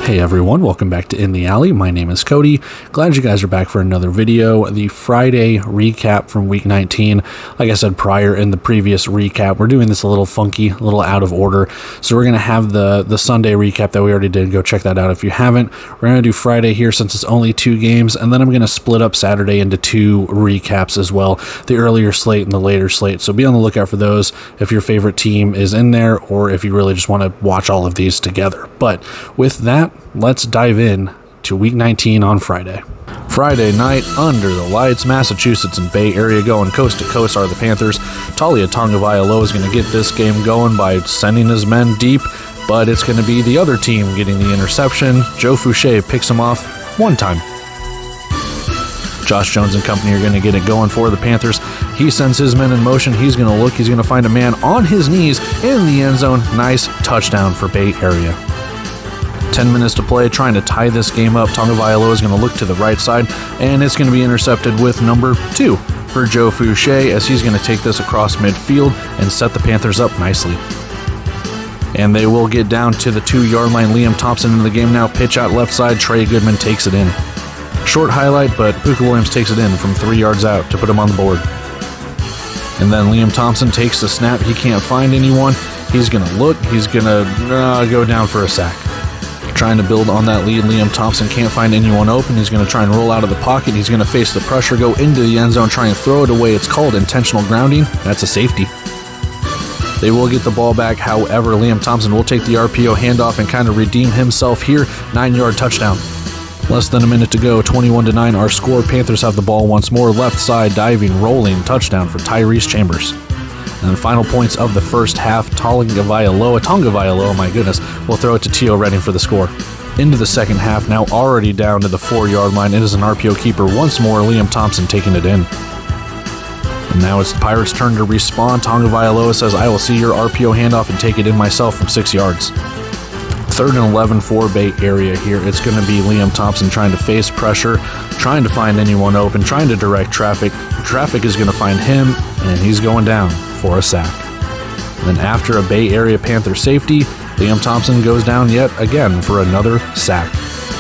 Hey everyone, welcome back to In the Alley. My name is Cody. Glad you guys are back for another video. The Friday recap from week 19. Like I said prior in the previous recap, we're doing this a little funky, a little out of order. So we're going to have the Sunday recap that we already did. Go check that out if you haven't. We're going to do Friday here since it's only 2 games, and then I'm going to split up Saturday into 2 recaps as well. The earlier slate and the later slate. So be on the lookout for those if your favorite team is in there or if you really just want to watch all of these together. But with that, let's dive in to week 19 on Friday. Friday night, under the lights, Massachusetts and Bay Area going coast to coast are the Panthers. Taulia Tagovailoa is going to get this game going by sending his men deep, but it's going to be the other team getting the interception. Joe Fouché picks him off one time. Josh Jones and company are going to get it going for the Panthers. He sends his men in motion. He's going to look. He's going to find a man on his knees in the end zone. Nice touchdown for Bay Area. 10 minutes to play, trying to tie this game up. Tagovailoa is going to look to the right side, and it's going to be intercepted with number 2 for Joe Fouché, as he's going to take this across midfield and set the Panthers up nicely. And they will get down to the 2-yard line. Liam Thompson into the game now. Pitch out left side. Trey Goodman takes it in. Short highlight, but Pooka Williams takes it in from 3 yards out to put him on the board. And then Liam Thompson takes the snap. He can't find anyone. He's going to look. He's going to go down for a sack. Trying to build on that lead. Liam Thompson can't find anyone open. He's going to try and roll out of the pocket. He's going to face the pressure, go into the end zone, try and throw it away. It's called intentional grounding. That's a safety. They will get the ball back. However, Liam Thompson will take the RPO handoff and kind of redeem himself here. 9-yard touchdown. Less than a minute to go. 21-9 our score. Panthers have the ball once more. Left side, diving, rolling. Touchdown for Tyrese Chambers. And the final points of the first half, Tagovailoa, my goodness, will throw it to T.O. Redding for the score. Into the second half, now already down to the 4-yard line. It is an RPO keeper once more, Liam Thompson taking it in. And now it's the Pirates' turn to respond. Tagovailoa says, I will see your RPO handoff and take it in myself from 6 yards. 3rd and 11 for Bay Area here. It's going to be Liam Thompson trying to face pressure, trying to find anyone open, trying to direct traffic. Traffic is going to find him, and he's going down for a sack. And then after a Bay Area Panther safety, Liam Thompson goes down yet again for another sack.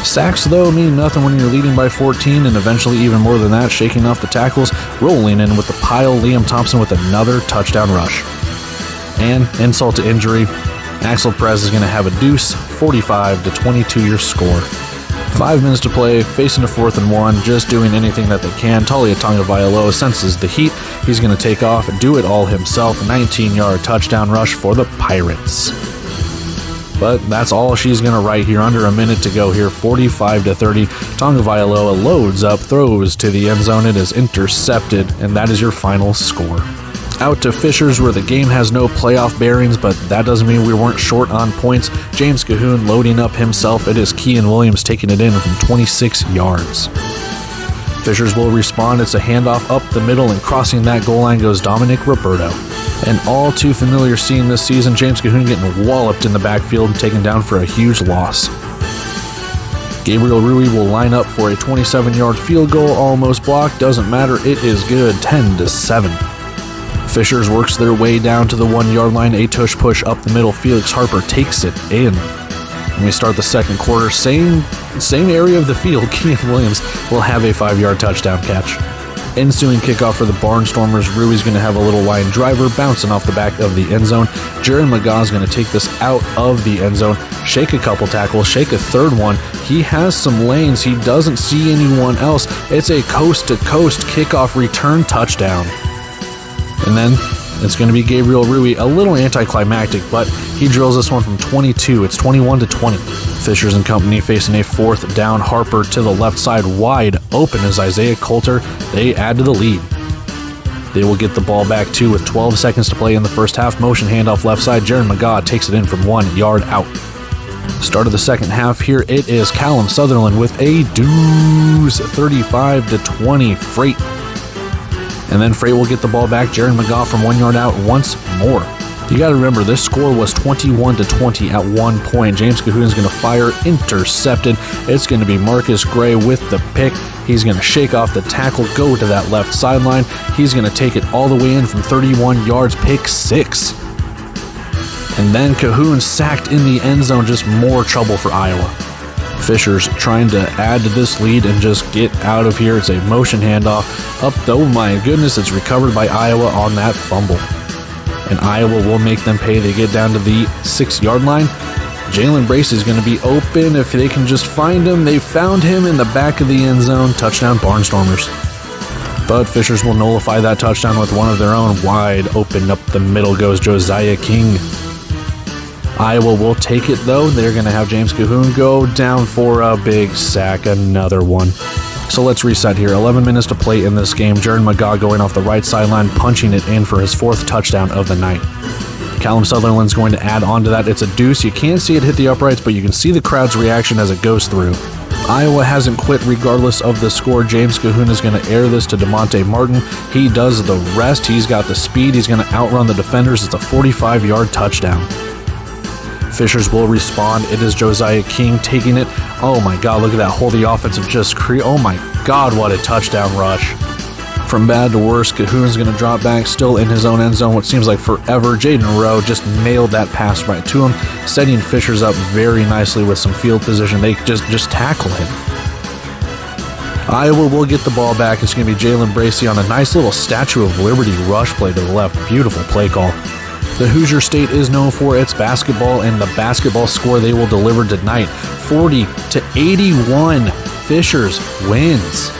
Sacks, though, mean nothing when you're leading by 14, and eventually even more than that, shaking off the tackles, rolling in with the pile. Liam Thompson with another touchdown rush. And insult to injury, Axel Perez is going to have a deuce, 45-22 your score. 5 minutes to play, facing a 4th and 1, just doing anything that they can. Taulia Tagovailoa senses the heat. He's going to take off and do it all himself. 19-yard touchdown rush for the Pirates. But that's all she's going to write here. Under a minute to go here, 45-30. Tagovailoa loads up, throws to the end zone. It is intercepted, and that is your final score. Out to Fishers, where the game has no playoff bearings, but that doesn't mean we weren't short on points. James Cahoon loading up himself. It is Kean Williams taking it in from 26 yards. Fishers will respond. It's a handoff up the middle, and crossing that goal line goes Dominic Roberto. An all too familiar scene this season. James Cahoon getting walloped in the backfield and taken down for a huge loss. Gabriel Rui will line up for a 27-yard field goal. Almost blocked. Doesn't matter. It is good. 10-7. Fishers works their way down to the 1-yard line. A tush push up the middle. Felix Harper takes it in. When we start the second quarter, same area of the field, Kean Williams will have a 5-yard touchdown catch. Ensuing kickoff for the Barnstormers, Rui's going to have a little line driver bouncing off the back of the end zone. Jaron McGaugh is going to take this out of the end zone, shake a couple tackles, shake a third one. He has some lanes. He doesn't see anyone else. It's a coast-to-coast kickoff return touchdown. And then it's going to be Gabriel Rui, a little anticlimactic, but he drills this one from 22. It's 21-20. Fishers and company facing a 4th down. Harper to the left side, wide open as Isaiah Coulter. They add to the lead. They will get the ball back too with 12 seconds to play in the first half. Motion handoff left side. Jaron McGaugh takes it in from 1 yard out. Start of the second half here. It is Callum Sutherland with a deuce, 35-20 Freight. And then Freight will get the ball back. Jaron McGaugh from 1 yard out once more. You got to remember, this score was 21-20 at one point. James Cahoon is going to fire, intercepted. It's going to be Marcus Gray with the pick. He's going to shake off the tackle, go to that left sideline. He's going to take it all the way in from 31 yards, pick 6. And then Cahoon sacked in the end zone, just more trouble for Iowa. Fisher's trying to add to this lead and just get out of here. It's a motion handoff up. Oh my goodness, it's recovered by Iowa on that fumble. And Iowa will make them pay. They get down to the 6-yard line. Jalen Bracey is going to be open if they can just find him. They found him in the back of the end zone. Touchdown, Barnstormers. But Fishers will nullify that touchdown with one of their own. Wide open up the middle goes Josiah King. Iowa will take it, though. They're going to have James Cahoon go down for a big sack, another one. So let's reset here. 11 minutes to play in this game. Jaron McGaw going off the right sideline, punching it in for his 4th touchdown of the night. Callum Sutherland's going to add on to that. It's a deuce. You can't see it hit the uprights, but you can see the crowd's reaction as it goes through. Iowa hasn't quit regardless of the score. James Cahoon is going to air this to DeMonte Martin. He does the rest. He's got the speed. He's going to outrun the defenders. It's a 45-yard touchdown. Fishers will respond. It is Josiah King taking it. Oh my God, look at that hole. The offensive just oh my God, what a touchdown rush. From bad to worse, Cahoon's going to drop back, still in his own end zone, what seems like forever. Jaden Rowe just nailed that pass right to him, setting Fishers up very nicely with some field position. They just tackle him. Iowa will get the ball back. It's going to be Jalen Bracey on a nice little Statue of Liberty rush play to the left. Beautiful play call. The Hoosier State is known for its basketball, and the basketball score they will deliver tonight, 40-81. Fishers wins.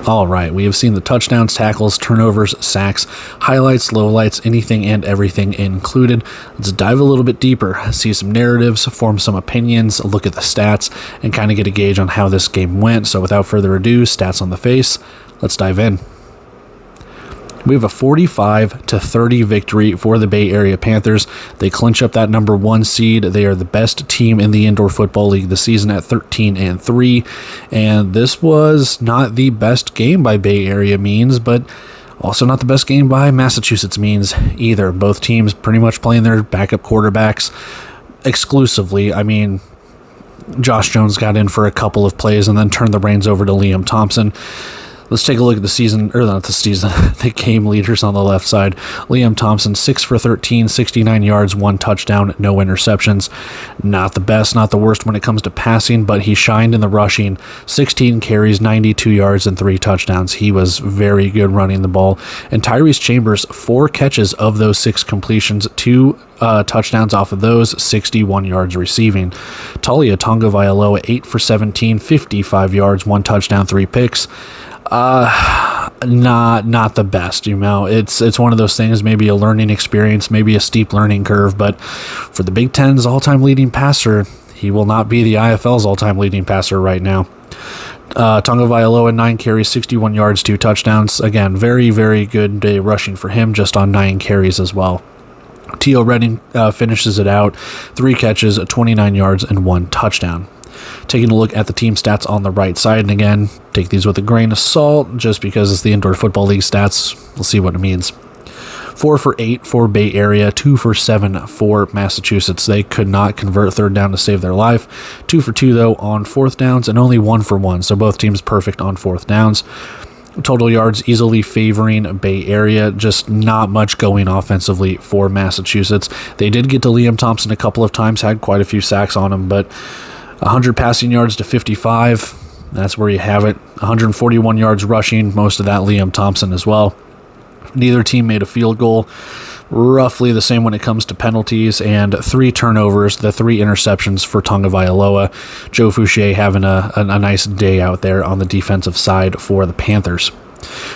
All right, we have seen the touchdowns, tackles, turnovers, sacks, highlights, lowlights, anything and everything included. Let's dive a little bit deeper, see some narratives, form some opinions, look at the stats, and kind of get a gauge on how this game went. So without further ado, stats on the face, let's dive in. We have a 45-30 victory for the Bay Area Panthers. They clinch up that number 1 seed. They are the best team in the Indoor Football League this season at 13-3. And this was not the best game by Bay Area means, but also not the best game by Massachusetts means either. Both teams pretty much playing their backup quarterbacks exclusively. I mean, Josh Jones got in for a couple of plays and then turned the reins over to Liam Thompson. Let's take a look at the game leaders on the left side. Liam Thompson, 6 for 13, 69 yards, 1 touchdown, no interceptions. Not the best, not the worst when it comes to passing, but he shined in the rushing. 16 carries, 92 yards, and 3 touchdowns. He was very good running the ball. And Tyrese Chambers, 4 catches of those 6 completions, 2 touchdowns off of those, 61 yards receiving. Talia Tonga-Vailoa, 8 for 17, 55 yards, 1 touchdown, 3 picks. Not the best, you know. It's one of those things, maybe a learning experience, maybe a steep learning curve, but for the Big Ten's all-time leading passer, he will not be the IFL's all-time leading passer right now. Tonga-Vailoa, 9 carries, 61 yards, 2 touchdowns. Again, very, very good day rushing for him, just on 9 carries as well. T.O. Redding finishes it out, 3 catches, 29 yards, and 1 touchdown. Taking a look at the team stats on the right side, and again, take these with a grain of salt, just because it's the Indoor Football League stats. We'll see what it means. 4 for 8 for Bay Area, 2 for 7 for Massachusetts. They could not convert third down to save their life. 2 for 2, though, on fourth downs, and only 1 for 1, so both teams perfect on fourth downs. Total yards easily favoring Bay Area, just not much going offensively for Massachusetts. They did get to Liam Thompson a couple of times, had quite a few sacks on him, but 100 passing yards to 55. That's where you have it. 141 yards rushing, most of that Liam Thompson as well. Neither team made a field goal. Roughly the same when it comes to penalties, and 3 turnovers, the 3 interceptions for Tonga-Vailoa. Joe Fouché having a nice day out there on the defensive side for the Panthers.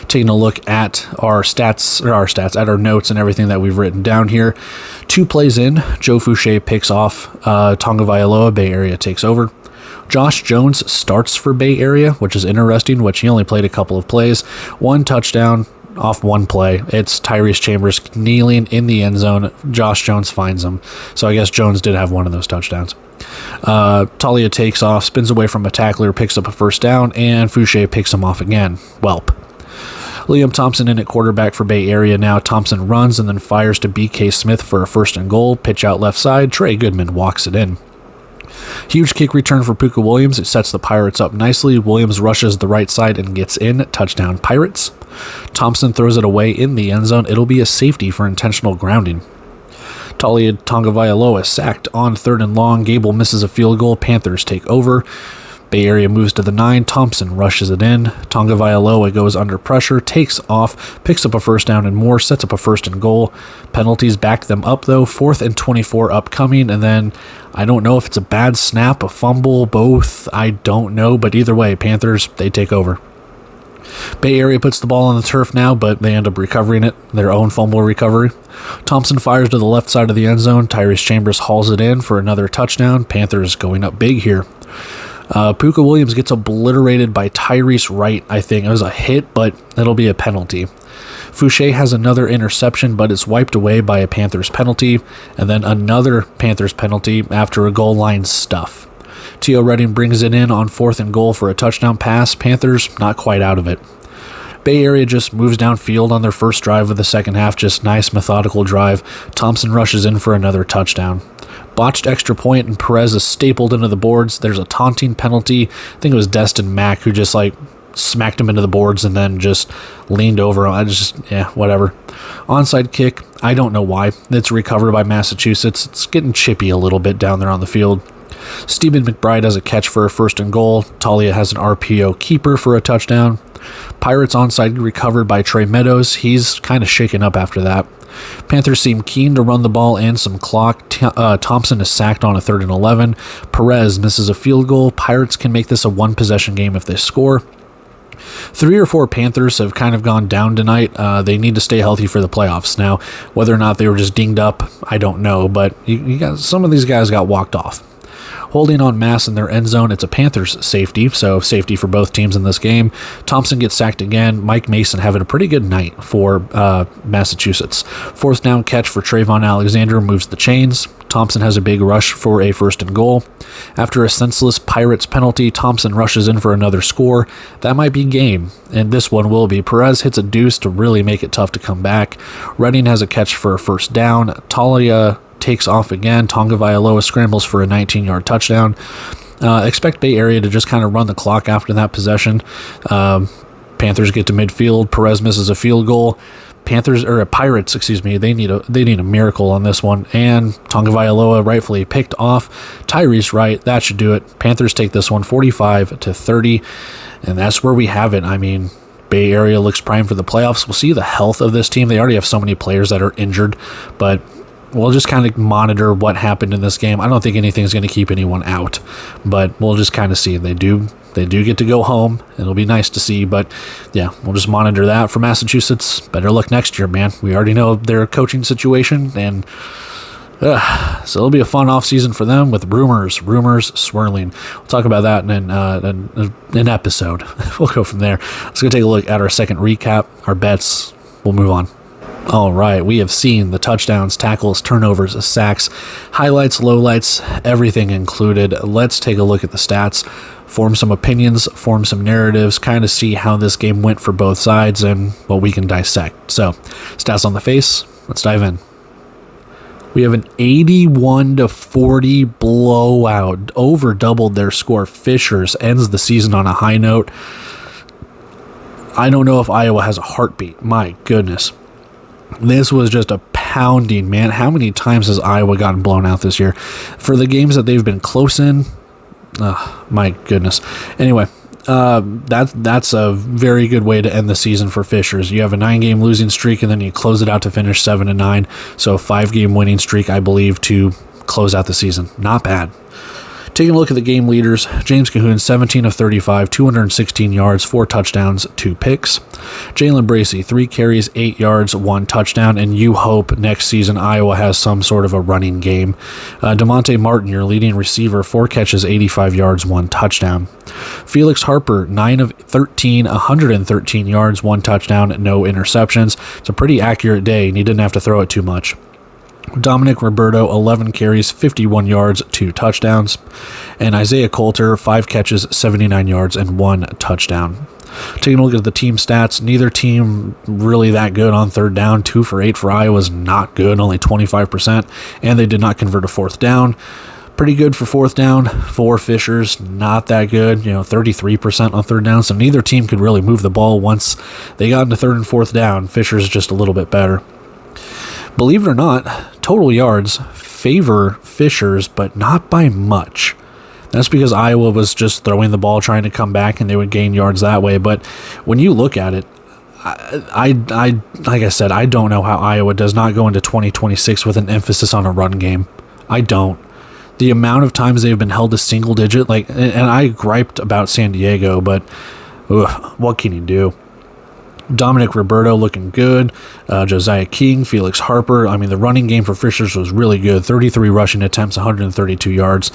Taking a look at our notes and everything that we've written down here. 2 plays in, Joe Fouché picks off Tonga-Vailoa. Bay Area takes over. Josh Jones starts for Bay Area, which is interesting, which he only played a couple of plays. 1 touchdown off 1 play. It's Tyrese Chambers kneeling in the end zone. Josh Jones finds him. So I guess Jones did have one of those touchdowns. Talia takes off, spins away from a tackler, picks up a first down, and Fouché picks him off again. Welp. Liam Thompson in at quarterback for Bay Area now. Thompson runs and then fires to BK Smith for a 1st and goal. Pitch out left side. Trey Goodman walks it in. Huge kick return for Puka Williams. It sets the Pirates up nicely. Williams rushes the right side and gets in. Touchdown Pirates. Thompson throws it away in the end zone. It'll be a safety for intentional grounding. Talia Tagovailoa sacked on 3rd and long. Gable misses a field goal. Panthers take over. Bay Area moves to the 9. Thompson rushes it in. Tagovailoa goes under pressure, takes off, picks up a first down and more, sets up a 1st and goal. Penalties back them up, though. 4th and 24 upcoming, and then I don't know if it's a bad snap, a fumble, both. I don't know, but either way, Panthers, they take over. Bay Area puts the ball on the turf now, but they end up recovering it, their own fumble recovery. Thompson fires to the left side of the end zone. Tyrese Chambers hauls it in for another touchdown. Panthers going up big here. Puka Williams gets obliterated by Tyrese Wright, I think. It was a hit, but it'll be a penalty. Fouché has another interception, but it's wiped away by a Panthers penalty, and then another Panthers penalty after a goal line stuff. T.O. Redding brings it in on 4th and goal for a touchdown pass. Panthers not quite out of it. Bay Area just moves downfield on their first drive of the second half, just nice methodical drive. Thompson rushes in for another touchdown. Botched extra point, and Perez is stapled into the boards. There's a taunting penalty. I think it was Destin Mack who just smacked him into the boards and then just leaned over him. Whatever. Onside kick, I don't know why. It's recovered by Massachusetts. It's getting chippy a little bit down there on the field. Stephen McBride has a catch for a 1st and goal. Talia has an RPO keeper for a touchdown. Pirates onside recovered by Trey Meadows. He's kind of shaken up after that. Panthers seem keen to run the ball and some clock. Thompson is sacked on a 3rd and 11. Perez misses a field goal. Pirates can make this a 1-possession game if they score. 3 or 4 Panthers have kind of gone down tonight. They need to stay healthy for the playoffs. Now, whether or not they were just dinged up, I don't know, but some of these guys got walked off. Holding on mass in their end zone, it's a Panthers safety, so safety for both teams in this game. Thompson gets sacked again. Mike Mason having a pretty good night for Massachusetts. 4th down catch for Trayvon Alexander moves the chains. Thompson has a big rush for a 1st and goal. After a senseless Pirates penalty, Thompson rushes in for another score. That might be game, and this one will be. Perez hits a deuce to really make it tough to come back. Redding has a catch for a 1st down. Talia takes off again. Tagovailoa scrambles for a 19-yard touchdown. Expect Bay Area to just kind of run the clock after that possession. Panthers get to midfield. Perez misses a field goal. Pirates, they need a miracle on this one. And Tagovailoa rightfully picked off Tyrese Wright. That should do it. Panthers take this one 45-30, and that's where we have it. I mean, Bay Area looks primed for the playoffs. We'll see the health of this team. They already have so many players that are injured, but we'll just kind of monitor what happened in this game. I don't think anything's going to keep anyone out, but we'll just kind of see. They do get to go home. It'll be nice to see, but yeah, we'll just monitor that. For Massachusetts, better luck next year, man. We already know their coaching situation, and so it'll be a fun offseason for them with rumors swirling. We'll talk about that in an episode. We'll go from there. Let's go take a look at our second recap, our bets. We'll move on. All right, we have seen the touchdowns, tackles, turnovers, sacks, highlights, lowlights, everything included. Let's take a look at the stats, form some opinions, form some narratives, kind of see how this game went for both sides and what we can dissect. So, stats on the face, let's dive in. We have an 81-40 blowout, over doubled their score. Fishers ends the season on a high note. I don't know if Iowa has a heartbeat. My goodness. This was just a pounding, man. How many times has Iowa gotten blown out this year? For the games that they've been close in, my goodness. Anyway, that's a very good way to end the season for Fishers. You have a 9-game losing streak, and then you close it out to finish 7-9. So a 5-game winning streak, I believe, to close out the season. Not bad. Taking a look at the game leaders, James Cahoon, 17 of 35, 216 yards, 4 touchdowns, 2 picks. Jalen Bracey, 3 carries, 8 yards, 1 touchdown, and you hope next season Iowa has some sort of a running game. DeMonte Martin, your leading receiver, 4 catches, 85 yards, 1 touchdown. Felix Harper, 9 of 13, 113 yards, 1 touchdown, no interceptions. It's a pretty accurate day, and he didn't have to throw it too much. Dominic Roberto, 11 carries, 51 yards, 2 touchdowns. And Isaiah Coulter, 5 catches, 79 yards, and 1 touchdown. Taking a look at the team stats, neither team really that good on third down. 2 for 8 for Iowa is not good, only 25%. And they did not convert a fourth down. Pretty good for fourth down. For Fishers, not that good, 33% on third down. So neither team could really move the ball once they got into third and fourth down. Fishers just a little bit better. Believe it or not, total yards favor Fishers, but not by much. That's because Iowa was just throwing the ball, trying to come back, and they would gain yards that way. But when you look at it, I like I said, I don't know how Iowa does not go into 2026 with an emphasis on a run game. I don't. The amount of times they've been held to single digit, and I griped about San Diego, but what can you do? Dominic Roberto looking good. Josiah King, Felix Harper. I mean, the running game for Fishers was really good. 33 rushing attempts, 132 yards,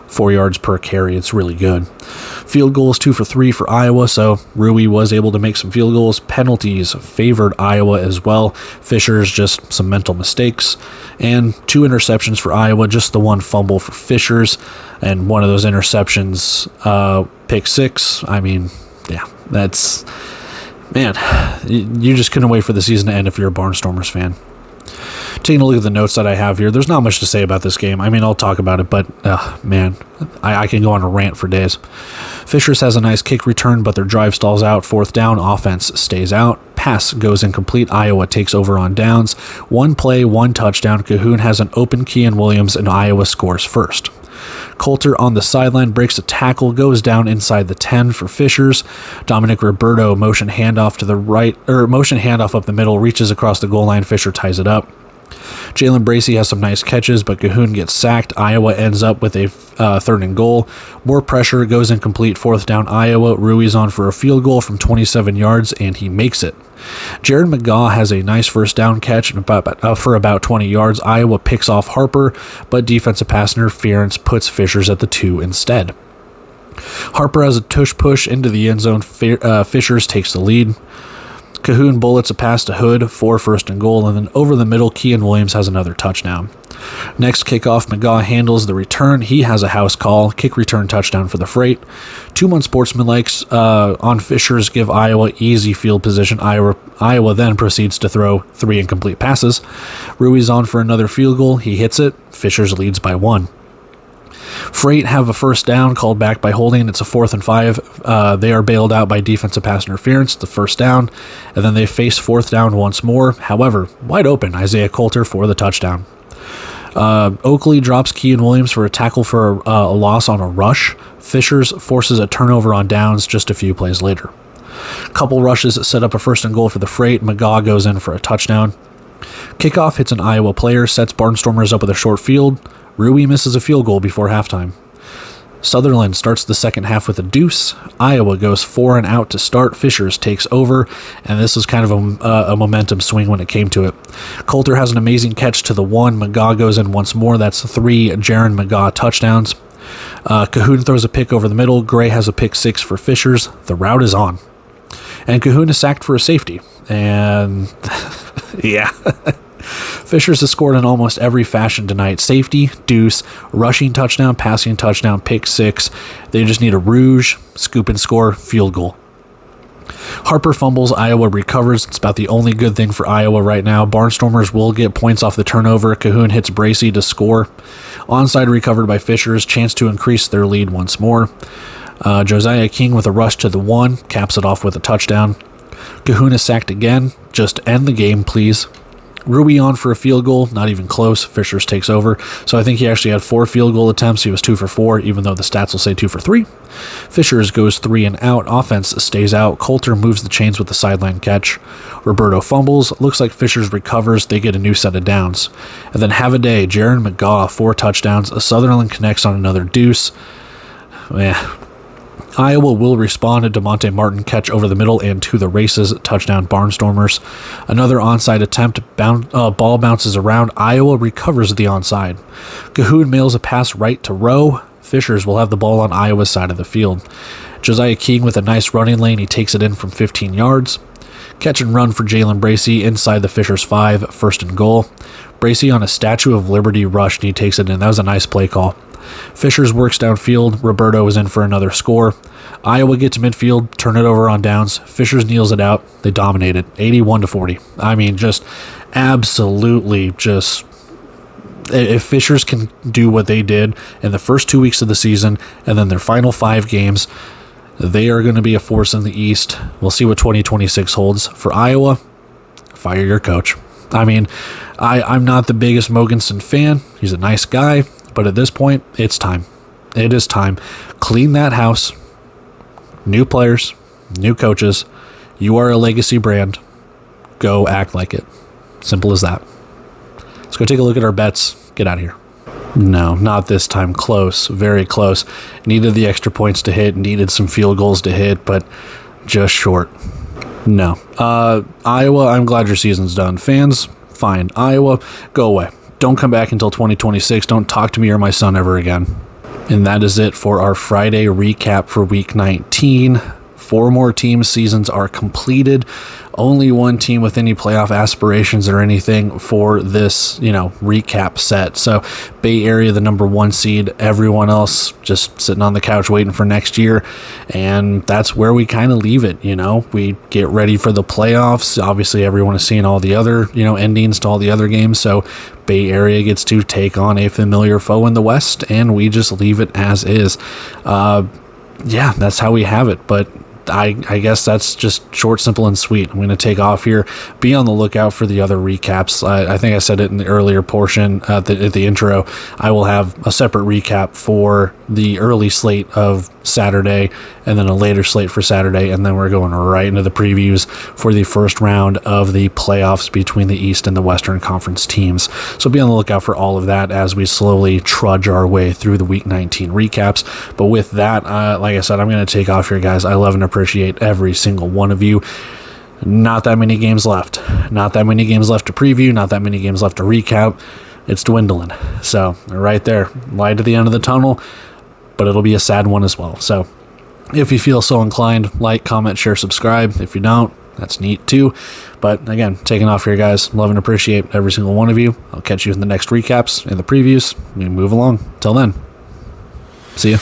4 yards per carry. It's really good. Field goals, 2 for 3 for Iowa, so Rui was able to make some field goals. Penalties favored Iowa as well. Fishers, just some mental mistakes. And 2 interceptions for Iowa, just the 1 fumble for Fishers. And one of those interceptions, pick 6. I mean, yeah, that's... Man, you just couldn't wait for the season to end if you're a Barnstormers fan. Taking a look at the notes that I have here, there's not much to say about this game. I mean, I'll talk about it, but man, I can go on a rant for days. Fishers has a nice kick return, but their drive stalls out. 4th down, offense stays out. Pass goes incomplete. Iowa takes over on downs. 1 play, 1 touchdown. Cahoon has an open Keon Williams, and Iowa scores first. Coulter on the sideline breaks a tackle, goes down inside the 10 for Fishers. Dominic Roberto motion handoff to the right, or motion handoff up the middle, reaches across the goal line. Fisher ties it up. Jalen Bracey has some nice catches, but Cahoon gets sacked. Iowa ends up with a 3rd and goal. More pressure, goes incomplete. 4th down, Iowa. Rui's on for a field goal from 27 yards, and he makes it. Jared McGaw has a nice 1st down catch for about 20 yards. Iowa picks off Harper, but defensive pass interference puts Fishers at the 2 instead. Harper has a tush push into the end zone. Fishers takes the lead. Cahoon bullets a pass to Hood for 1st and goal, and then over the middle, Keon Williams has another touchdown. Next kickoff, McGaw handles the return. He has a house call, kick return touchdown for the Freight. 2 unsportsmanlikes on Fishers give Iowa easy field position. Iowa then proceeds to throw 3 incomplete passes. Rui's on for another field goal. He hits it. Fishers leads by 1. Freight have a 1st down called back by holding. It's a 4th and 5. They are bailed out by defensive pass interference, the 1st down, and then they face 4th down once more. However, wide open, Isaiah Coulter for the touchdown. Oakley drops Keon Williams for a tackle for a loss on a rush. Fishers forces a turnover on downs just a few plays later. Couple rushes that set up a 1st and goal for the Freight. McGaw goes in for a touchdown. Kickoff hits an Iowa player, sets Barnstormers up with a short field. Rui misses a field goal before halftime. Sutherland starts the second half with a deuce. Iowa goes 4 and out to start. Fishers takes over, and this was kind of a momentum swing when it came to it. Coulter has an amazing catch to the 1. McGaw goes in once more. That's 3 Jaron McGaw touchdowns. Cahoon throws a pick over the middle. Gray has a pick 6 for Fishers. The route is on. And Cahoon is sacked for a safety. And yeah. Fishers has scored in almost every fashion tonight. Safety, deuce, rushing touchdown, passing touchdown, pick 6. They just need a rouge, scoop and score, field goal. Harper fumbles, Iowa recovers. It's about the only good thing for Iowa right now. Barnstormers will get points off the turnover. Cahoon hits Bracey to score. Onside recovered by Fishers, chance to increase their lead once more. Josiah King with a rush to the 1, caps it off with a touchdown. Cahoon is sacked again. Just end the game, please. Rui on for a field goal, not even close. Fishers takes over. So I think he actually had 4 field goal attempts. He was 2 for 4, even though the stats will say 2 for 3. Fishers goes 3 and out. Offense stays out. Coulter moves the chains with the sideline catch. Roberto fumbles. Looks like Fishers recovers. They get a new set of downs. And then have a day. Jaron McGaw, 4 touchdowns. Sutherland connects on another deuce. Yeah. Iowa will respond to DeMonte Martin catch over the middle and to the races. Touchdown Barnstormers. Another onside attempt. Ball bounces around. Iowa recovers the onside. Cahoon mails a pass right to Rowe. Fishers will have the ball on Iowa's side of the field. Josiah King with a nice running lane. He takes it in from 15 yards. Catch and run for Jalen Bracey inside the Fishers 5. 1st and goal. Bracey on a Statue of Liberty rush, and he takes it in. That was a nice play call. Fishers works downfield. Roberto is in for another score. Iowa gets midfield, turn it over on downs. Fishers kneels it out. They dominate it, 81-40. I mean, just absolutely just... If Fishers can do what they did in the first 2 weeks of the season and then their final 5 games, they are going to be a force in the East. We'll see what 2026 holds. For Iowa, fire your coach. I mean, I'm not the biggest Mogensen fan. He's a nice guy, but at this point, it's time. It is time. Clean that house. New players, new coaches. You are a legacy brand. Go act like it. Simple as that. Let's go take a look at our bets. Get out of here. No, not this time. Close. Very close. Needed the extra points to hit. Needed some field goals to hit, but just short. No. Iowa, I'm glad your season's done. Fans, fine. Iowa, go away. Don't come back until 2026. Don't talk to me or my son ever again. And that is it for our Friday recap for Week 19. 4 more teams' seasons are completed. Only one team with any playoff aspirations or anything for this, recap set. So Bay Area, the number 1 seed, everyone else just sitting on the couch waiting for next year. And that's where we kind of leave it. We get ready for the playoffs. Obviously, everyone is seeing all the other, endings to all the other games. So Bay Area gets to take on a familiar foe in the West, and we just leave it as is. That's how we have it. But I guess that's just short, simple, and sweet. I'm going to take off here. Be on the lookout for the other recaps. I think I said it in the earlier portion at the intro. I will have a separate recap for the early slate of Saturday and then a later slate for Saturday, and then we're going right into the previews for the first round of the playoffs between the East and the Western Conference teams. So be on the lookout for all of that as we slowly trudge our way through the Week 19 recaps. But with that, like I said, I'm going to take off here, guys. I love and appreciate every single one of you. Not that many games left. Not that many games left to preview. Not that many games left to recap. It's dwindling. So right there, light at the end of the tunnel, but it'll be a sad one as well. So if you feel so inclined, like, comment, share, subscribe. If you don't, that's neat too. But again, taking off here, guys. Love and appreciate every single one of you. I'll catch you in the next recaps and the previews. We move along. Till then, see ya.